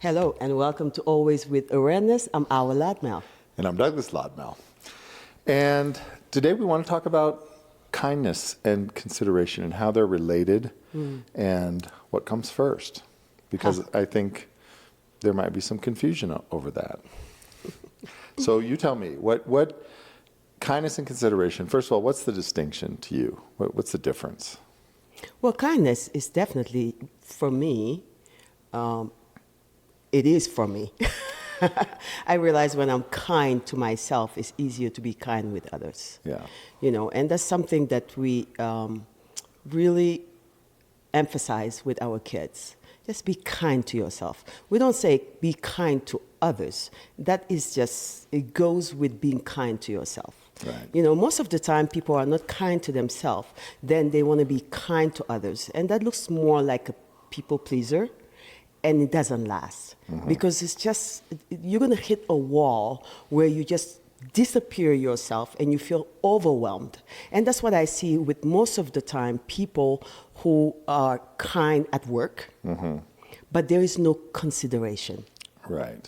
Hello, and welcome to Always with Awareness. I'm Awa Loudmouth. And I'm Douglas Loudmouth. And today we want to talk about kindness and consideration and how they're related and what comes first. Because I think there might be some confusion over that. So you tell me, what kindness and consideration, first of all, what's the distinction to you? What's the difference? Well, kindness is definitely, for me, it is for me. I realize when I'm kind to myself, it's easier to be kind with others. Yeah. You know, and that's something that we really emphasize with our kids. Just be kind to yourself. We don't say be kind to others. That is just, it goes with being kind to yourself. Right. You know, most of the time people are not kind to themselves, then they want to be kind to others. And that looks more like a people pleaser, and it doesn't last. Because it's just, you're going to hit a wall where you just disappear yourself and you feel overwhelmed. And that's what I see with most of the time people who are kind at work, but there is no consideration. Right.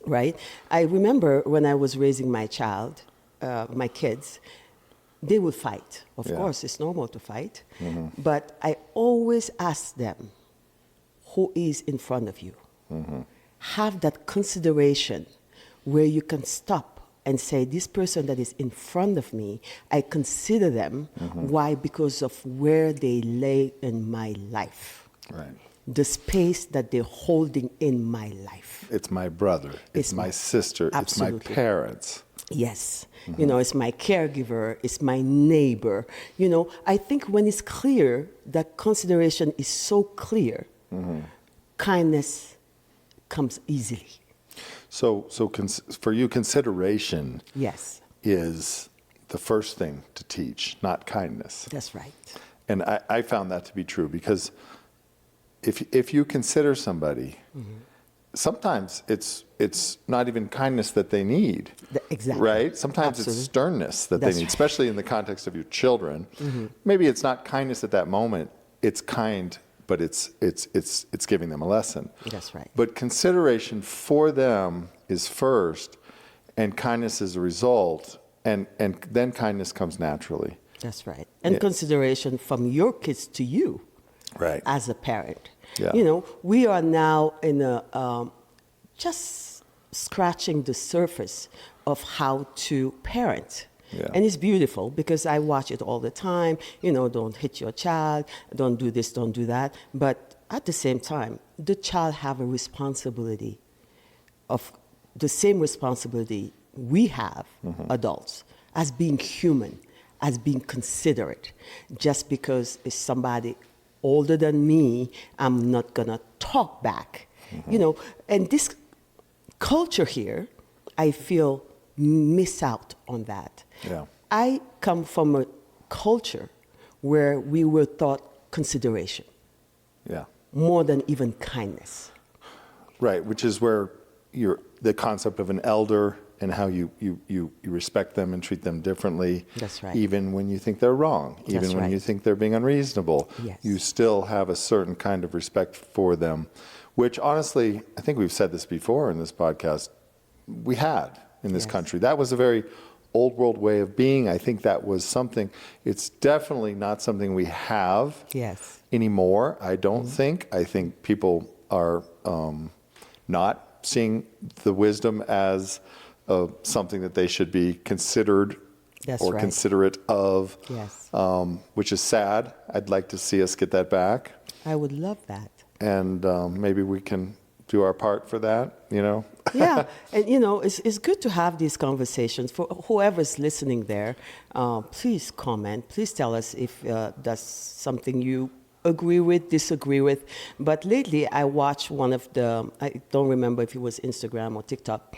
Right? I remember when I was raising my child, my kids, they would fight. Of course, it's normal to fight. But I always ask them, who is in front of you? Have that consideration where you can stop and say, this person that is in front of me, I consider them. Why? Because of where they lay in my life. Right. The space that they're holding in my life. It's my brother. It's my sister. Absolutely. It's my parents. Yes. You know, it's my caregiver. It's my neighbor. You know, I think when it's clear, that consideration is so clear, kindness comes easily. So for you, consideration Yes. is the first thing to teach, not kindness. That's right. And I found that to be true because if you consider somebody, sometimes it's not even kindness that they need. Exactly. Right? Sometimes Absolutely. it's sternness that That's they need, right. especially in the context of your children. Maybe it's not kindness at that moment. It's kind, but it's giving them a lesson. That's right. But consideration for them is first, and kindness is a result, and then kindness comes naturally. That's right. And consideration from your kids to you, Right. as a parent. Yeah. You know, we are now in a just scratching the surface of how to parent. Yeah. And it's beautiful because I watch it all the time. You know, don't hit your child, don't do this, don't do that. But at the same time, the child have a responsibility of the same responsibility we have, adults, as being human, as being considerate. Just because it's somebody older than me, I'm not gonna talk back. You know, and this culture here, I feel, miss out on that. Yeah. I come from a culture where we were taught consideration Yeah. more than even kindness. Right, which is where the concept of an elder and how you respect them and treat them differently. That's right. Even when you think they're wrong, even That's when right. you think they're being unreasonable, Yes. you still have a certain kind of respect for them, which honestly, I think we've said this before in this podcast, we had in this Yes. country. That was a very old world way of being. I think that was something, it's definitely not something we have Yes. anymore, I don't think. I think people are not seeing the wisdom as something that they should be considered That's or right. considerate of, Yes. which is sad. I'd like to see us get that back. I would love that. And maybe we can do our part for that, you know? Yeah, and you know, it's good to have these conversations. For whoever's listening there, please comment. Please tell us if that's something you agree with, disagree with. But lately, I watched one of the, I don't remember if it was Instagram or TikTok,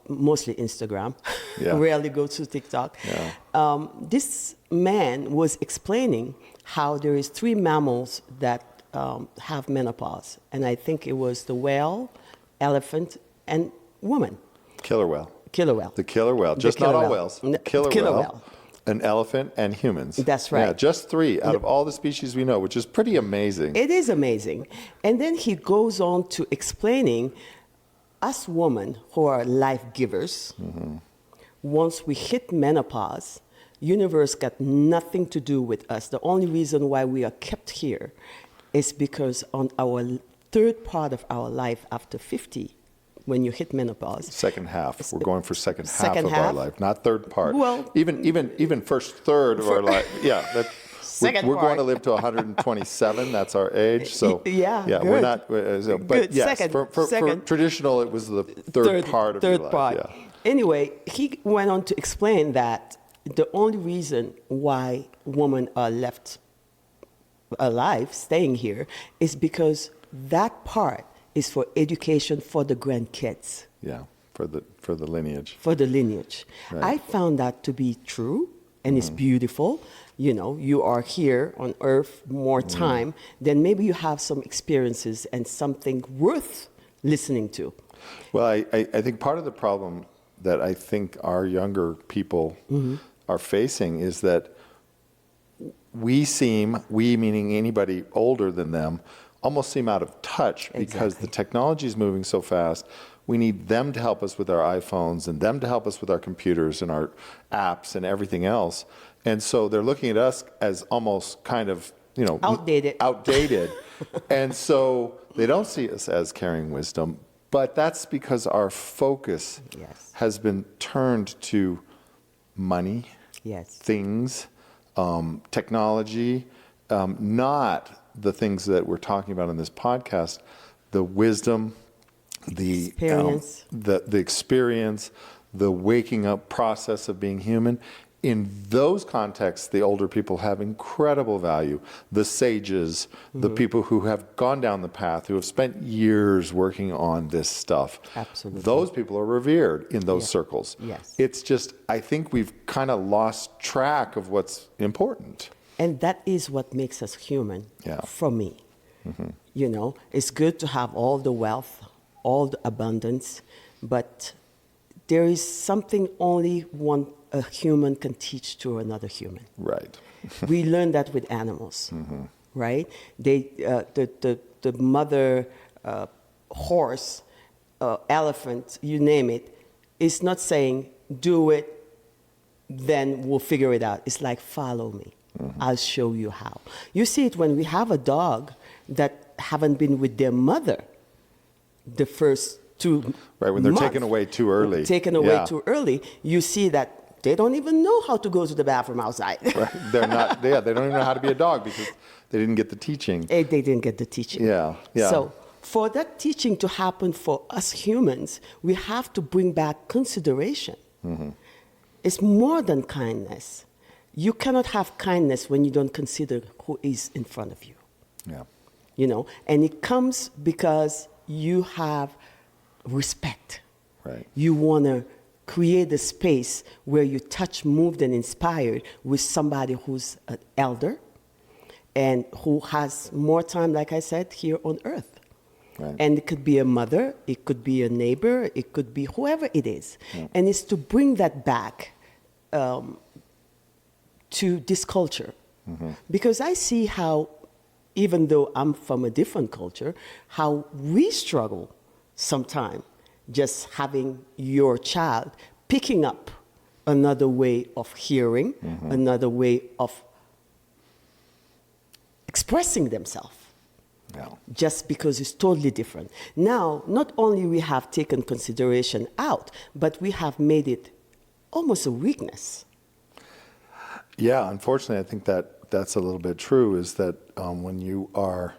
mostly Instagram. Yeah. Rarely go to TikTok. Yeah. This man was explaining how there is 3 mammals that have menopause, and I think it was the whale, elephant, and woman. Killer whale. Killer whale. The killer whale. The Just killer not all whale. whales. N- Killer killer whale. whale. an elephant, and humans. That's right. Yeah, just 3 out of all the species we know, which is pretty amazing. It is amazing. And then he goes on to explaining us women who are life givers, once we hit menopause, universe got nothing to do with us. The only reason why we are kept here is because on our third part of our life after 50, when you hit menopause. Second half. We're going for second half Second of our half? life, not third part. Well, even first third of our life. Yeah, Second we're part. going to live to 127. That's our age. So Yeah, we're good. not. But Good. yes, Second- for second. traditional, it was the third part of your life. part. Yeah. Anyway, he went on to explain that the only reason why women are left alive, staying here, is because that part is for education for the grandkids, Yeah, for the lineage. for the lineage. Right. I found that to be true, and it's beautiful. You know, you are here on Earth more time, then maybe you have some experiences and something worth listening to. Well, I think part of the problem that I think our younger people are facing is that we meaning anybody older than them, almost seem out of touch because Exactly. the technology is moving so fast. We need them to help us with our iPhones and them to help us with our computers and our apps and everything else. And so they're looking at us as almost kind of, outdated. And so they don't see us as carrying wisdom. But that's because our focus Yes. has been turned to money, Yes. things, technology, not the things that we're talking about in this podcast, the wisdom, the Experience. the experience, the waking up process of being human. In those contexts, the older people have incredible value. The sages, the people who have gone down the path, who have spent years working on this stuff. Absolutely. Those people are revered in those circles. Yes. It's just, I think we've kind of lost track of what's important. And that is what makes us human, Yeah. for me. You know, it's good to have all the wealth, all the abundance, but there is something only a human can teach to another human. Right. We learn that with animals, right? The mother horse, elephant, you name it, is not saying, do it, then we'll figure it out. It's like, follow me. I'll show you how. You see it when we have a dog that haven't been with their mother the first 2 Right, when they're months. taken away too early. Taken away Yeah. too early, you see that they don't even know how to go to the bathroom outside. Right. They're not, they don't even know how to be a dog because they didn't get the teaching. They didn't get the teaching. Yeah, yeah. So for that teaching to happen for us humans, we have to bring back consideration. It's more than kindness. You cannot have kindness when you don't consider who is in front of you. Yeah. You know, and it comes because you have respect. Right. You want to create a space where you touch, moved, and inspired with somebody who's an elder and who has more time, like I said, here on earth. Right. And it could be a mother, it could be a neighbor, it could be whoever it is. Yeah. And it's to bring that back to this culture. Because I see how, even though I'm from a different culture, how we struggle sometimes just having your child picking up another way of hearing, another way of expressing themselves. Yeah. Just because it's totally different. Now, not only we have taken consideration out, but we have made it almost a weakness. Yeah, unfortunately, I think that's a little bit true, is that when you are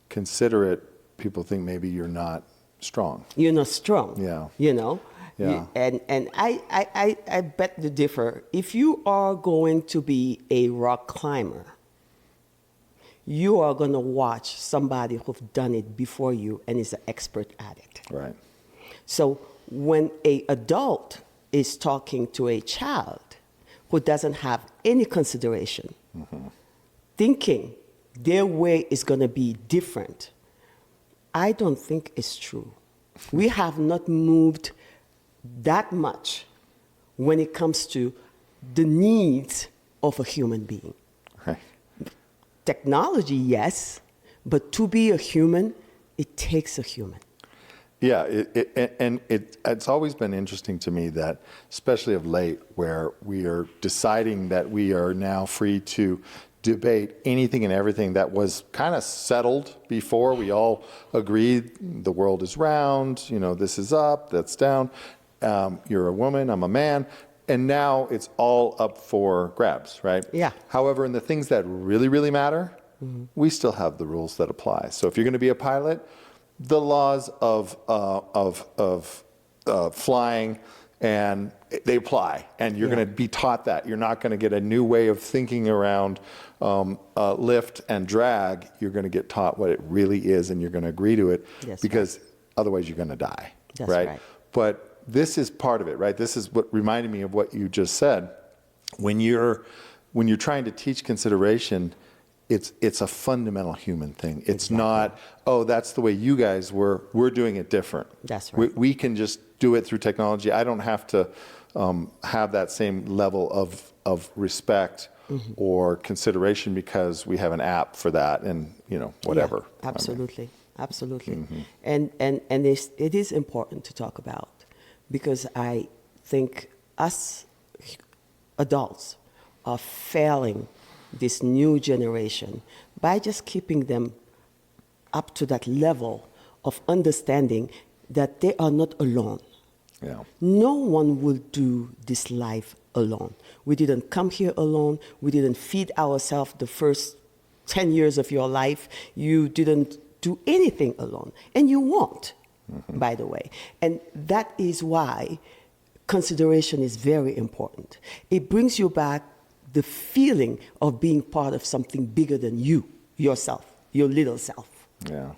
considerate, people think maybe you're not strong. You're not strong. Yeah. You know? Yeah. And I bet the differ. If you are going to be a rock climber, you are going to watch somebody who's done it before you and is an expert at it. Right. So when an adult is talking to a child who doesn't have any consideration, thinking their way is going to be different, I don't think it's true. We have not moved that much when it comes to the needs of a human being. Right. Technology, yes, but to be a human, it takes a human. Yeah, it's always been interesting to me that, especially of late, where we are deciding that we are now free to debate anything and everything that was kind of settled before. We all agreed the world is round, this is up, that's down. You're a woman, I'm a man. And now it's all up for grabs, right? Yeah. However, in the things that really, really matter, we still have the rules that apply. So if you're going to be a pilot, the laws of flying, and they apply, and you're going to be taught that. You're not going to get a new way of thinking around lift and drag. You're going to get taught what it really is, and you're going to agree to it, because otherwise you're going to die. That's right. But this is part of it, right? This is what reminded me of what you just said. When you're trying to teach consideration, it's a fundamental human thing. It's not, oh, that's the way you guys were. We're doing it different. That's right. We can just do it through technology. I don't have to have that same level of respect or consideration because we have an app for that, and whatever. Yeah, absolutely, absolutely. And it is important to talk about, because I think us adults are failing this new generation by just keeping them up to that level of understanding that they are not alone. Yeah. No one will do this life alone. We didn't come here alone. We didn't feed ourselves the first 10 years of your life. You didn't do anything alone. And you won't, by the way. And that is why consideration is very important. It brings you back the feeling of being part of something bigger than you, yourself, your little self. Yeah.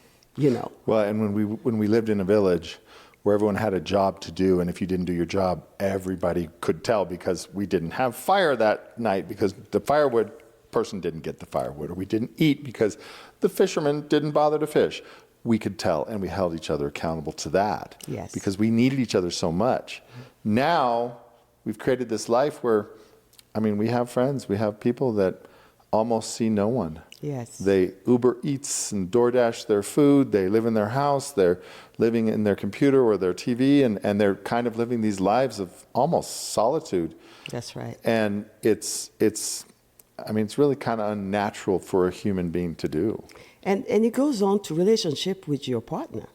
Well, and when we lived in a village where everyone had a job to do, and if you didn't do your job, everybody could tell, because we didn't have fire that night because the firewood person didn't get the firewood, or we didn't eat because the fisherman didn't bother to fish. We could tell, and we held each other accountable to that. Yes. Because we needed each other so much. Now we've created this life where, we have friends, we have people that almost see no one. Yes. They Uber Eats and DoorDash their food, they live in their house, they're living in their computer or their TV, and they're kind of living these lives of almost solitude. That's right. And it's really kind of unnatural for a human being to do. And it goes on to relationship with your partner.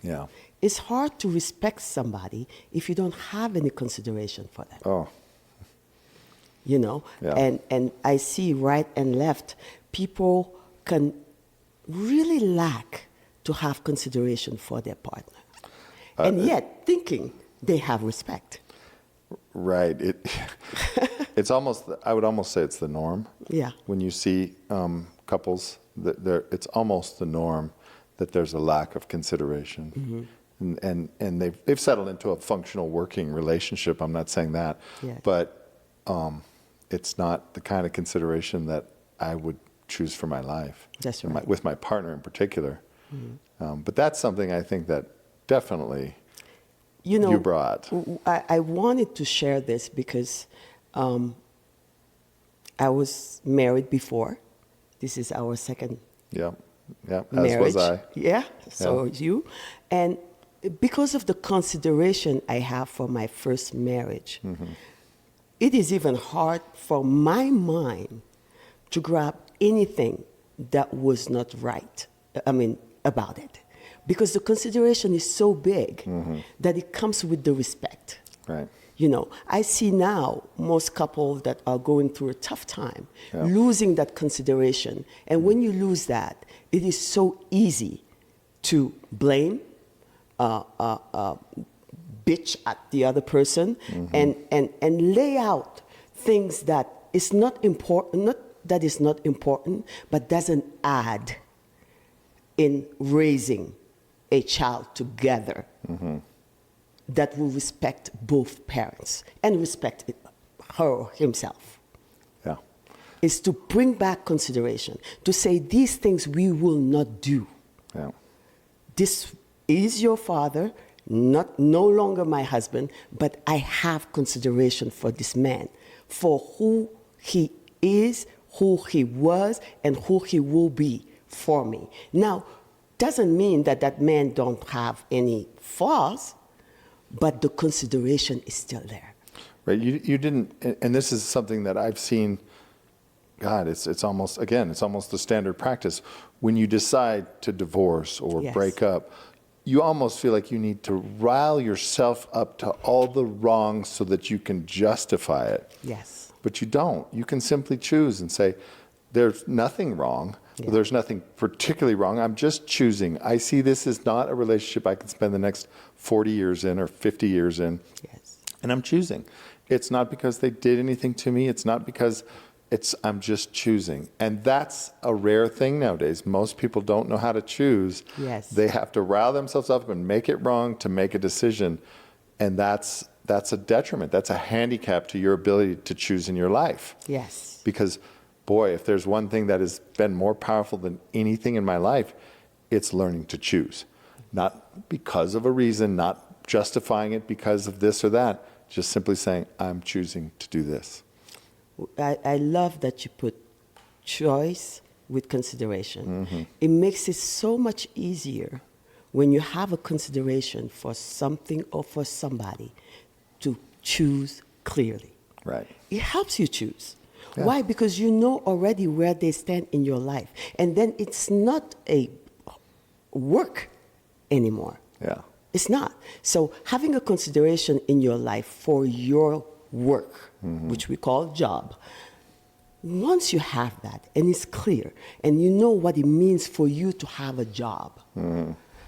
Yeah. It's hard to respect somebody if you don't have any consideration for them. Oh. Yeah. And I see right and left, people can really lack to have consideration for their partner. And yet thinking they have respect. Right. It's almost, I would almost say it's the norm. Yeah. When you see couples, it's almost the norm that there's a lack of consideration. And they've settled into a functional working relationship. I'm not saying that. Yes. But it's not the kind of consideration that I would choose for my life. That's right. With my partner in particular. But that's something I think that definitely you brought. I wanted to share this because I was married before. This is our second as marriage. was I. Yeah, so is you. And because of the consideration I have for my first marriage, it is even hard for my mind to grab anything that was not right, about it. Because the consideration is so big that it comes with the respect. Right. I see now most couples that are going through a tough time, losing that consideration. And when you lose that, it is so easy to blame, bitch at the other person, and lay out things that is not important, but doesn't add in raising a child together that will respect both parents and respect her or himself. Yeah. Is to bring back consideration, to say these things we will not do. Yeah. This is your father, no longer my husband, but I have consideration for this man for who he is, who he was, and who he will be for me. Now, doesn't mean that that man don't have any flaws, but the consideration is still there. Right. You didn't, and this is something that I've seen. God, it's almost the standard practice. When you decide to divorce or Yes. break up, you almost feel like you need to rile yourself up to all the wrongs so that you can justify it. Yes. But you don't. You can simply choose and say, there's nothing wrong. Yeah. There's nothing particularly wrong. I'm just choosing. I see this as not a relationship I can spend the next 40 years in or 50 years in. Yes. And I'm choosing. It's not because they did anything to me. It's not because I'm just choosing. And that's a rare thing nowadays. Most people don't know how to choose. Yes. They have to rile themselves up and make it wrong to make a decision. And that's a detriment. That's a handicap to your ability to choose in your life. Yes. Because, boy, if there's one thing that has been more powerful than anything in my life, it's learning to choose. Not because of a reason, not justifying it because of this or that, just simply saying, I'm choosing to do this. I love that you put choice with consideration. Mm-hmm. It makes it so much easier when you have a consideration for something or for somebody to choose clearly. Right. It helps you choose. Yeah. Why? Because you know already where they stand in your life. And then it's not a work anymore. Yeah. It's not. So having a consideration in your life for your work, which we call job, once you have that and it's clear and you know what it means for you to have a job,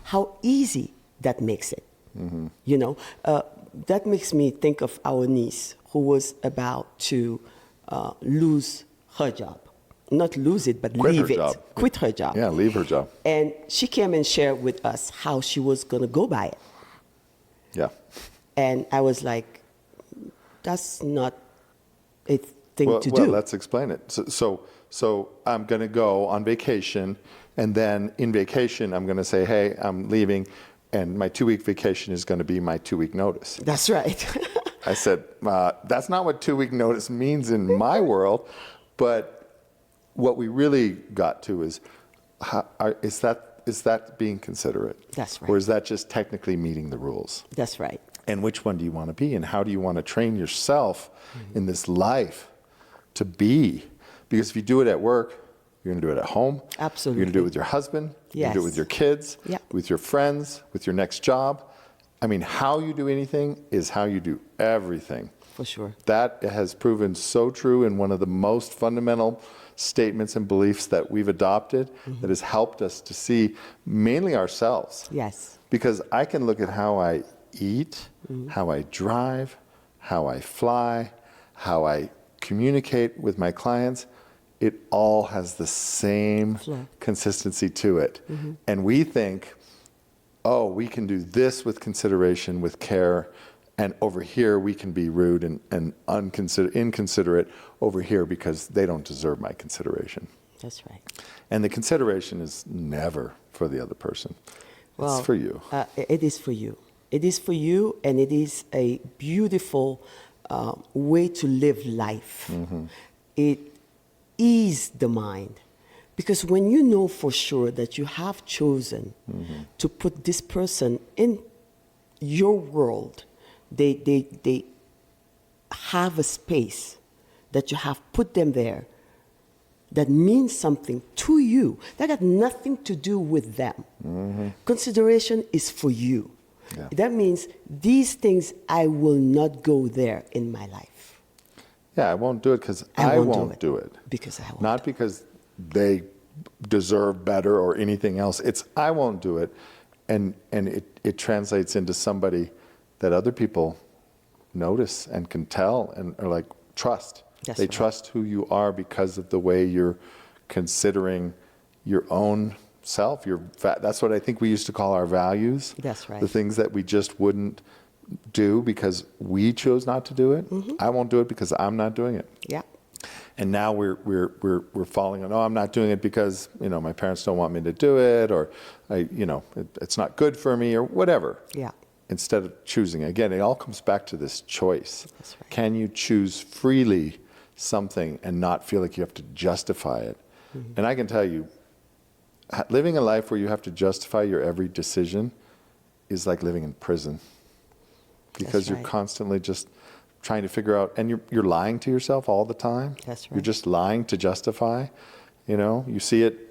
how easy that makes it. You know, that makes me think of our niece who was about to lose her job. Not lose it, but Quit leave her it. job. Quit her job. Yeah, leave her job. And she came and shared with us how she was going to go by it. Yeah. And I was like, that's not a thing to Well, do. let's explain it. So I'm going to go on vacation, and then in vacation, I'm going to say, hey, I'm leaving, and my 2-week vacation is going to be my 2-week notice. That's right. I said, that's not what 2-week notice means in my world, but what we really got to is, is that being considerate? That's right. Or is that just technically meeting the rules? That's right. And which one do you want to be? And how do you want to train yourself in this life to be? Because if you do it at work, you're going to do it at home. Absolutely. You're going to do it with your husband. You're going to do it with Yes. your kids, Yeah. with your friends, with your next job. I mean, how you do anything is how you do everything. For sure. That has proven so true in one of the most fundamental statements and beliefs that we've adopted that has helped us to see mainly ourselves. Yes. Because I can look at how I eat, how I drive, how I fly, how I communicate with my clients. It all has the same Flow. consistency to it. And we think, oh, we can do this with consideration, with care, and over here we can be rude and inconsiderate over here because they don't deserve my consideration. That's right. And the consideration is never for the other person. It's for you. It is for you. It is for you, and it is a beautiful way to live life. It eases the mind. Because when you know for sure that you have chosen to put this person in your world, they have a space that you have put them there that means something to you. That got nothing to do with them. Consideration is for you. Yeah. That means these things, I will not go there in my life. Yeah, I won't do it because I I won't do won't it. do it. Because I won't. Not because they deserve better or anything else. It's I won't do it. And it translates into somebody that other people notice and can tell and are like, trust. That's They right. trust who you are because of the way you're considering your own self. That's what I think we used to call our values. That's right. The things that we just wouldn't do because we chose not to do it. I won't do it because I'm not doing it. Yeah. And now we're falling on, oh, I'm not doing it because, my parents don't want me to do it, or it's not good for me, or whatever. Yeah. instead of choosing. Again, it all comes back to this choice. That's right. Can you choose freely something and not feel like you have to justify it? Mm-hmm. And I can tell you, living a life where you have to justify your every decision is like living in prison, because you're constantly just trying to figure out, and you're lying to yourself all the time. That's right. You're just lying to justify. You see it.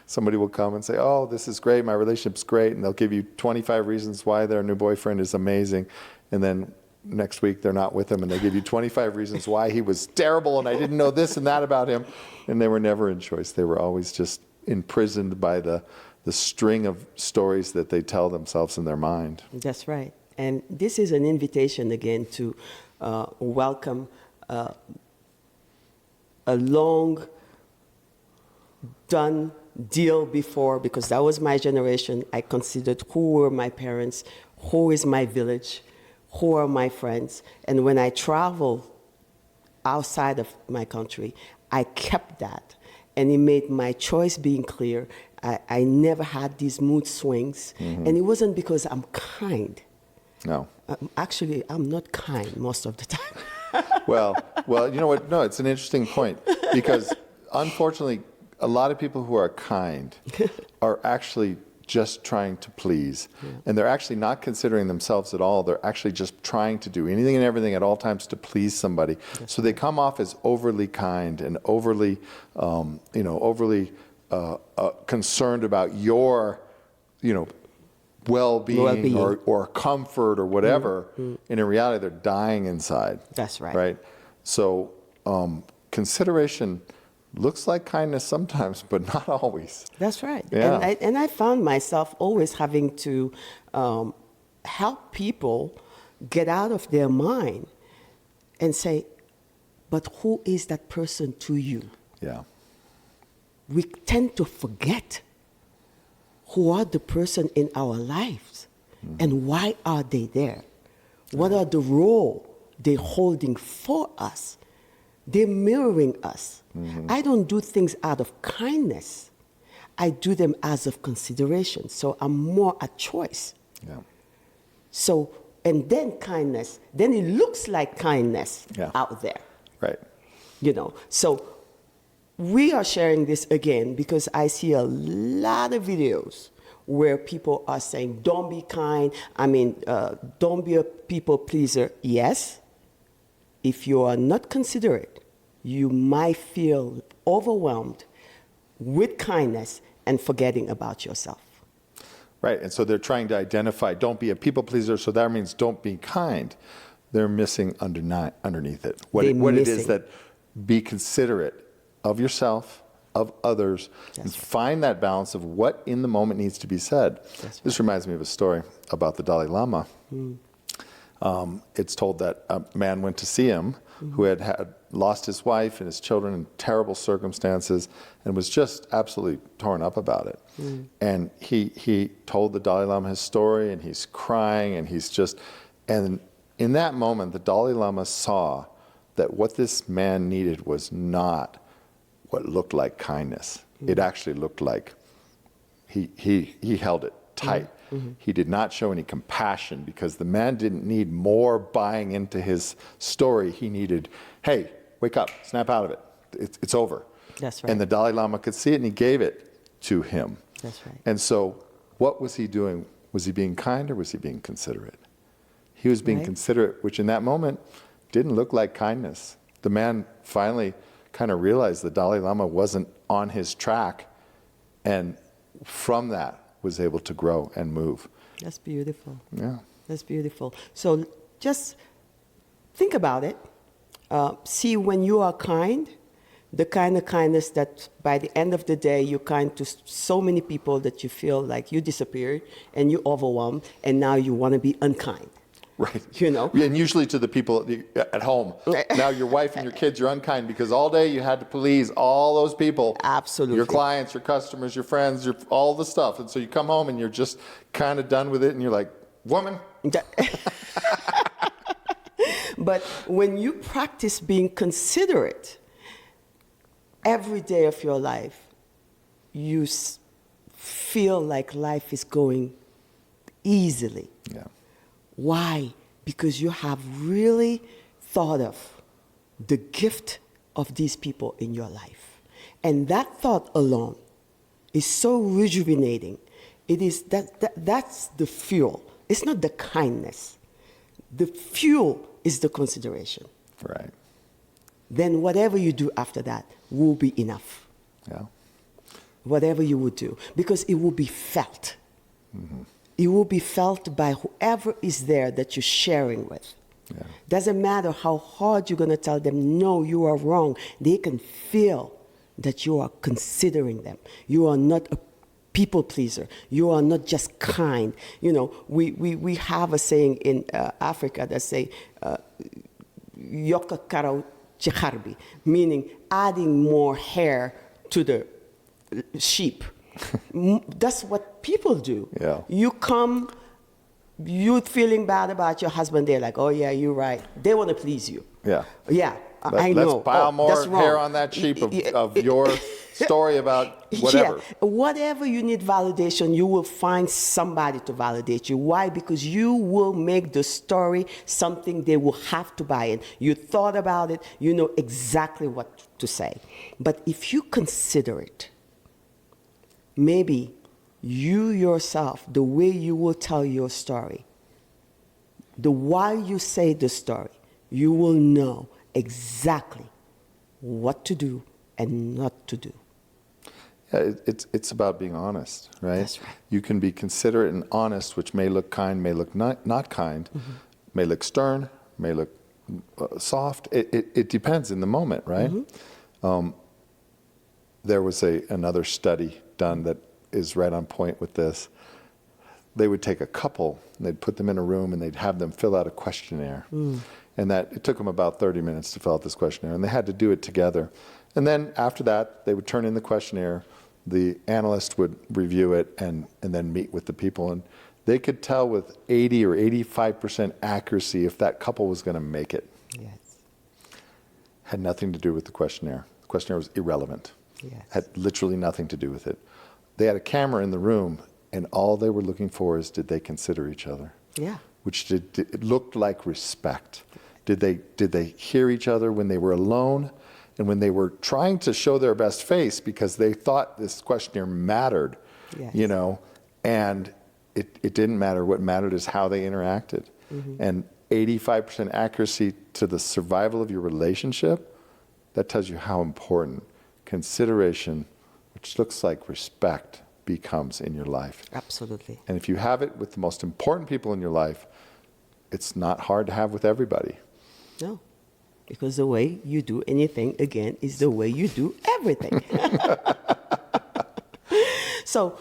Somebody will come and say, oh, this is great, my relationship's great, and they'll give you 25 reasons why their new boyfriend is amazing, and then next week they're not with him, and they give you 25 reasons why he was terrible, and I didn't know this and that about him, and they were never in choice. They were always just imprisoned by the string of stories that they tell themselves in their mind. That's right. And this is an invitation again to welcome a long done deal before, because that was my generation. I considered who were my parents, who is my village, who are my friends. And when I traveled outside of my country, I kept that. And it made my choice being clear. I never had these mood swings. Mm-hmm. And it wasn't because I'm kind. No. Actually, I'm not kind most of the time. Well, you know what? No, it's an interesting point, because unfortunately, a lot of people who are kind are actually just trying to please. Yeah. And they're actually not considering themselves at all. They're actually just trying to do anything and everything at all times to please somebody. That's so they come off as overly kind and overly, concerned about your, well-being or comfort or whatever. Mm-hmm. And in reality, they're dying inside. That's right. Right? So consideration looks like kindness sometimes, but not always. That's right. Yeah. And I found myself always having to help people get out of their mind and say, but who is that person to you? Yeah. We tend to forget who are the person in our lives, mm-hmm. and why are they there? What are the role they're holding for us? They're mirroring us. Mm-hmm. I don't do things out of kindness. I do them as of consideration. So I'm more a choice. Yeah. So, and then kindness, then it looks like kindness out there. Right. So we are sharing this again because I see a lot of videos where people are saying, don't be kind. Don't be a people pleaser. Yes. If you are not considerate, you might feel overwhelmed with kindness and forgetting about yourself. Right, and so they're trying to identify, don't be a people pleaser, so that means don't be kind. They're missing underneath it. What it is that be considerate of yourself, of others, and find that balance of what in the moment needs to be said. This reminds me of a story about the Dalai Lama. Mm. It's told that a man went to see him who had lost his wife and his children in terrible circumstances and was just absolutely torn up about it. Mm. And he told the Dalai Lama his story, and he's crying, and and in that moment, the Dalai Lama saw that what this man needed was not what looked like kindness. Mm. It actually looked like he held it tight. Mm-hmm. He did not show any compassion, because the man didn't need more buying into his story. He needed, hey, wake up, snap out of it. It's over. That's right. And the Dalai Lama could see it, and he gave it to him. That's right. And so what was he doing? Was he being kind, or was he being considerate? He was being considerate, which in that moment didn't look like kindness. The man finally kind of realized the Dalai Lama wasn't on his track, and from that was able to grow and move. That's beautiful. Yeah. That's beautiful. So just think about it. See, when you are kind, the kind of kindness that by the end of the day, you're kind to so many people that you feel like you disappeared and you're overwhelmed, and now you want to be unkind. Right. And usually to the people at home. Now your wife and your kids, you're unkind because all day you had to please all those people. Absolutely. Your clients, your customers, your friends, all the stuff. And so you come home and you're just kind of done with it, and you're like, woman. But when you practice being considerate every day of your life, you feel like life is going easily. Yeah. Why? Because you have really thought of the gift of these people in your life. And that thought alone is so rejuvenating. It is that's the fuel. It's not the kindness. The fuel is the consideration. Right. Then whatever you do after that will be enough. Yeah. Whatever you would do, because it will be felt. It will be felt by whoever is there that you're sharing with. Yeah. Doesn't matter how hard you're going to tell them, no, you are wrong. They can feel that you are considering them. You are not a people pleaser. You are not just kind. You know, we have a saying in Africa that say, yoka karau chikharbi, meaning adding more hair to the sheep. That's what people do. Yeah. You come, you feeling bad about your husband, they're like, oh yeah, you're right. They want to please you. Yeah. Yeah, I know. Let's pile more that's wrong. hair on that sheep of your story about whatever. Yeah. Whatever you need validation, you will find somebody to validate you. Why? Because you will make the story something they will have to buy in. You thought about it, you know exactly what to say. But if you consider it, maybe you yourself, the way you will tell your story, the while you say the story, you will know exactly what to do and not to do. Yeah, it's about being honest, right? That's right. You can be considerate and honest, which may look kind, may look not kind, may look stern, may look soft. It depends in the moment, right? There was another study done that is right on point with this. They would take a couple, and they'd put them in a room, and they'd have them fill out a questionnaire. And that it took them about 30 minutes to fill out this questionnaire, and they had to do it together. And then after that, they would turn in the questionnaire. The analyst would review it and then meet with the people. And they could tell with 80 or 85% accuracy if that couple was going to make it. Yes. Had nothing to do with the questionnaire. The questionnaire was irrelevant. Yes. Had literally nothing to do with it. They had a camera in the room, and all they were looking for is, did they consider each other? Yeah. Which it looked like respect. Did they hear each other when they were alone and when they were trying to show their best face because they thought this questionnaire mattered, Yes. you know, and it didn't matter. What mattered is how they interacted. And 85% accuracy to the survival of your relationship, that tells you how important consideration, which looks like respect, becomes in your life. Absolutely. And if you have it with the most important people in your life, it's not hard to have with everybody. No, because the way you do anything, again, is the way you do everything. So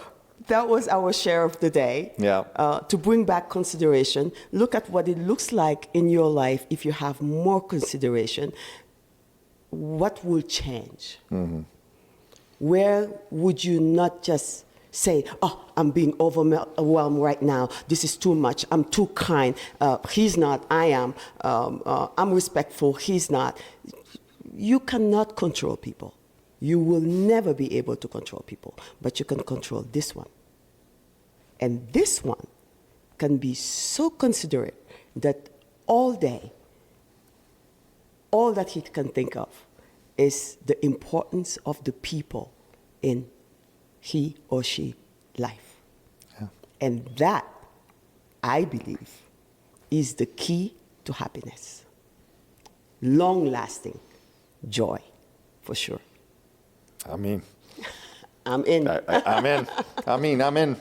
that was our share of the day. Yeah. To bring back consideration, look at what it looks like in your life if you have more consideration. What will change? Where would you not just say, oh, I'm being overwhelmed right now. This is too much. I'm too kind. He's not. I am. I'm respectful. He's not. You cannot control people. You will never be able to control people. But you can control this one. And this one can be so considerate that all day, all that he can think of is the importance of the people in he or she life. Yeah. And that, I believe, is the key to happiness. Long-lasting joy, for sure. I mean, I'm in. I'm in. I'm in.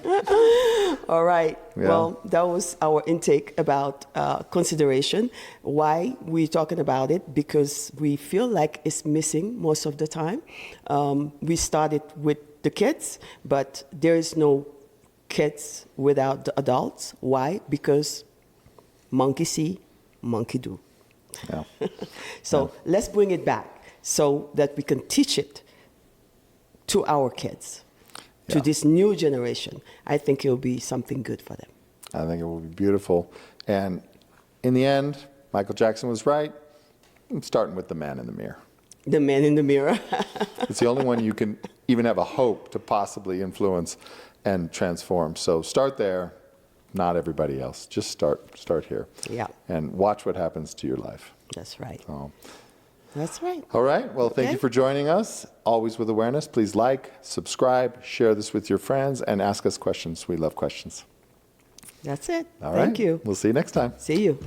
All right. Yeah. Well, that was our intake about consideration. Why we're talking about it? Because we feel like it's missing most of the time. We started with the kids, but there is no kids without the adults. Why? Because monkey see, monkey do. Yeah. So let's bring it back so that we can teach it to our kids, to Yeah. this new generation. I think it will be something good for them. I think it will be beautiful. And in the end, Michael Jackson was right. I'm starting with the man in the mirror. The man in the mirror. It's the only one you can even have a hope to possibly influence and transform. So start there, not everybody else. Just start here. Yeah. And watch what happens to your life. That's right. So, That's right. all right. Well, thank you for joining us. Always with awareness. Please like, subscribe, share this with your friends, and ask us questions. We love questions. That's it. All right. Thank you. We'll see you next time. See you.